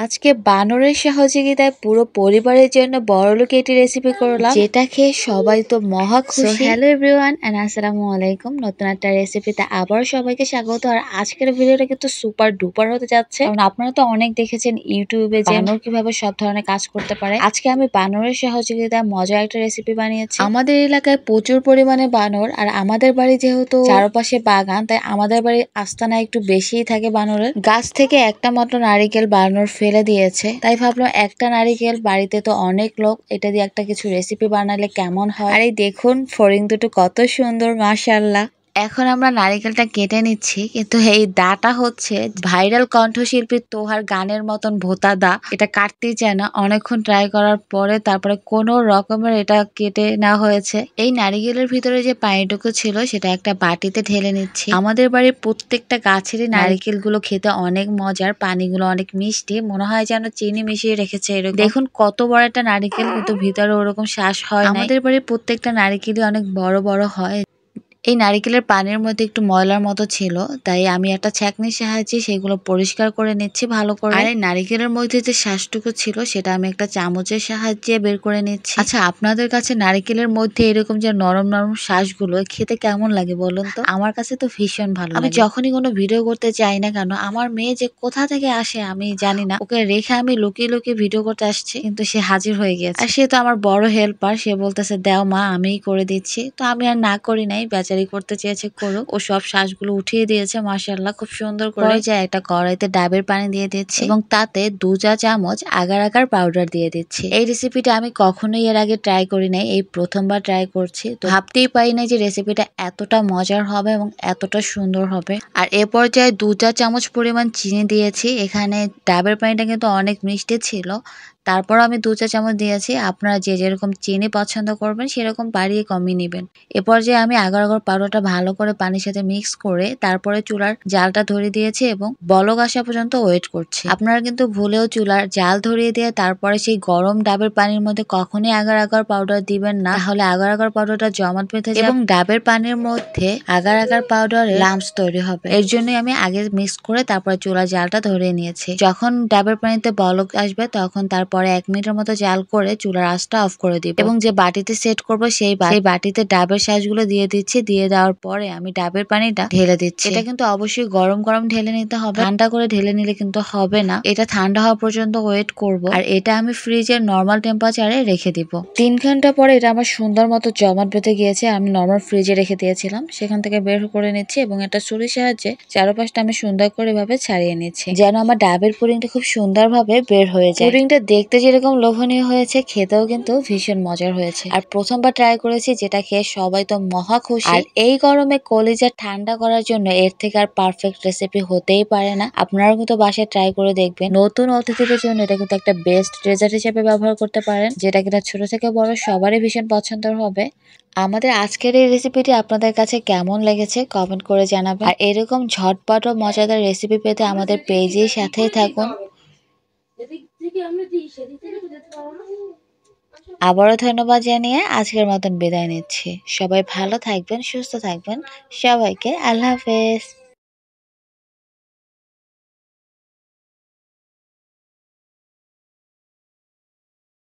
আজকে বানরের সহযোগিতায় পুরো পরিবারের জন্য বড়লোক একটি রেসিপি করলাম, যেটা খেয়ে সবাই তো মহা খুশি। হ্যালো এভরিওয়ান এন্ড আসসালামু আলাইকুম। নতুন একটা রেসিপিতে আবার সবাইকে স্বাগত। আর আজকের ভিডিওটা কিন্তু সুপার ডুপার হতে যাচ্ছে, কারণ আপনারা তো অনেক দেখেছেন ইউটিউবে যে বানর কিভাবে সব ধরনের কাজ করতে পারে। আজকে আমি বানরের সহযোগিতায় মজার একটা রেসিপি বানিয়েছি। আমাদের এলাকায় প্রচুর পরিমাণে বানর, আর আমাদের বাড়ি যেহেতু চারপাশে বাগান, তাই আমাদের বাড়ির আস্তানা একটু বেশিই থাকে বানরের। গাছ থেকে একটা মাত্র নারিকেল বানর ফেলে দিয়েছে, তাই ভাবলাম একটা নারিকেল, বাড়িতে তো অনেক লোক, এটা দিয়ে একটা কিছু রেসিপি বানালে কেমন হয়। আর এই দেখুন ফড়িং দুটো কত সুন্দর, মাশাআল্লাহ। এখন আমরা নারিকেলটা কেটে নিচ্ছি, কিন্তু এই দাটা হচ্ছে ভাইরাল কণ্ঠশিল্পী তোহার গানের মতন ভোতা দা। এটা কাটতেই চায় না, অনেকক্ষণ ট্রাই করার পরে তারপরে কোনো রকমের এটা কেটে নেওয়া হয়েছে। এই নারিকেলের ভিতরে যে পানিটুকু ছিল সেটা একটা বাটিতে ঢেলে নিচ্ছি। আমাদের বাড়ির প্রত্যেকটা গাছেরই নারিকেল গুলো খেতে অনেক মজার, পানিগুলো অনেক মিষ্টি, মনে হয় যেন চিনি মিশিয়ে রেখেছে এরকম। দেখুন কত বড় একটা নারিকেল, কিন্তু ভিতরে ওরকম শ্বাস হয় না। আমাদের বাড়ির প্রত্যেকটা নারিকেলই অনেক বড় বড় হয়। এই নারিকেলের পানির মধ্যে একটু ময়লার মতো ছিল, তাই আমি একটা ছাঁকনির সাহায্যে সেগুলো পরিষ্কার করে নিচ্ছি ভালো করে। আর এই নারিকেলের মধ্যে যে শ্বাসটুকু ছিল সেটা আমি একটা চামচের সাহায্যে বের করে নিচ্ছি। আচ্ছা, আপনাদের কাছে নারিকেলের মধ্যে এরকম যে নরম নরম শ্বাসগুলো খেতে কেমন লাগে বলুন তো? আমার কাছে তো ভীষণ ভালো লাগে। আমি যখনই কোনো ভিডিও করতে চাই না কেন, আমার মেয়ে যে কোথা থেকে আসে আমি জানি না, ওকে রেখে আমি লুকিয়ে লুকিয়ে ভিডিও করতে আসছি, কিন্তু সে হাজির হয়ে গেছে। আর সে তো আমার বড় হেল্পার, সে বলতেছে দেও মা আমিই করে দিচ্ছি। তো আমি আর না করি নাই, বেচারি করতে চেয়েছে করুক। ও সব শ্বাসগুলো উঠিয়ে দিয়েছে মাশাআল্লাহ, খুব সুন্দর করে। যায় একটা কড়াইতে ডাবের পানি দিয়ে দিচ্ছি এবং তাতে 2 চা চামচ আগার আগার পাউডার দিয়ে দিচ্ছি। এই রেসিপিটা আমি কখনোই এর আগে ট্রাই করি নাই, এই প্রথমবার ট্রাই করছি। তো ভাবতেই পারি না যে রেসিপিটা এতটা মজার হবে এবং এতটা সুন্দর হবে। আর এ পর্যায়ে 2 চা চামচ পরিমাণ চিনি দিয়েছি। এখানে ডাবের পানিটা কিন্তু অনেক মিষ্টি ছিল, তারপর আমি 2 চা চামচ দিয়েছি। আপনারা যে যেরকম চিনি পছন্দ করবেন সেরকম বাড়িয়ে কমিয়ে নেবেন। এ পর্যায়ে আমি আগার আগার পাউডারটা ভালো করে পানির সাথে মিক্স করে তারপরে চুলার জালটা ধরিয়ে দিয়েছি এবং বলক আসা পর্যন্ত ওয়েট করছি। আপনারা কিন্তু ভুলেও চুলার জাল ধরিয়ে দিয়ে তারপরে সেই গরম ডাবের পানির মধ্যে কখনোই আগার আগার পাউডার দিবেন না, তাহলে আগার আগার পাউডারটা জমাট বেঁধে যাবে এবং ডাবের পানির মধ্যে আগার আগার পাউডারে লাম্পস তৈরি হবে। এর জন্যই আমি আগে মিক্স করে তারপরে চুলার জালটা ধরিয়ে নিয়েছি। যখন ডাবের পানিতে বলক আসবে তখন তারপরে 1 মিনিটের মতো জাল করে চুলার আঁচটা অফ করে দিব এবং যে বাটিতে সেট করব সেই বাটিতে ডাবের শাঁসগুলো দিয়ে দিচ্ছি। দিয়ে দেওয়ার পরে আমি ডাবের পানিটা ঢেলে দিচ্ছি। এটা কিন্তু অবশ্যই গরম গরম ঢেলে নিতে হবে, ঠান্ডা করে ঢেলে নিলে কিন্তু হবে না। এটা ঠান্ডা হওয়া পর্যন্ত ওয়েট করব। আর এটা আমি ফ্রিজের নরমাল টেম্পারেচারে রেখে দিব। 3 ঘন্টা পরে এটা আমার সুন্দর মতো জমাট বেঁধে গিয়েছে। আমি নরমাল ফ্রিজে রেখে দিয়েছিলাম, সেখান থেকে বের করে নিচ্ছি এবং একটা ছুরির সাহায্যে চারপাশটা আমি সুন্দর করে ভাবে ছাড়িয়ে নিচ্ছি, যেন আমার ডাবের পুডিংটা খুব সুন্দরভাবে বের হয়ে যায়। পুডিংটা দেখতে যেরকম লোভনীয় হয়েছে, খেতেও কিন্তু ভীষণ মজার হয়েছে। আর প্রথমবার ট্রাই করেছি, যেটা খেয়ে সবাই তো মহা খুশি। আর এই গরমে কলিজা ঠান্ডা করার জন্য এর থেকে আর পারফেক্ট রেসিপি হতেই পারে না। আপনারাও কিন্তু বাসায় ট্রাই করে দেখবেন। নতুন অতিথিদের জন্য এটা কিন্তু একটা বেস্ট ডেজার্ট হিসেবে ব্যবহার করতে পারেন, যেটা কিনা ছোট থেকে বড় সবারই ভীষণ পছন্দের হবে। আমাদের আজকের এই রেসিপিটি আপনাদের কাছে কেমন লেগেছে কমেন্ট করে জানাবেন। আর এরকম ঝটপট ও মজাদার রেসিপি পেতে আমাদের পেজের সাথেই থাকুন। আবারও ধন্যবাদ জানিয়ে আজকের মতন বিদায় নিচ্ছি। সবাই ভালো থাকবেন, সুস্থ থাকবেন। সবাইকে আল্লাহ হাফেজ।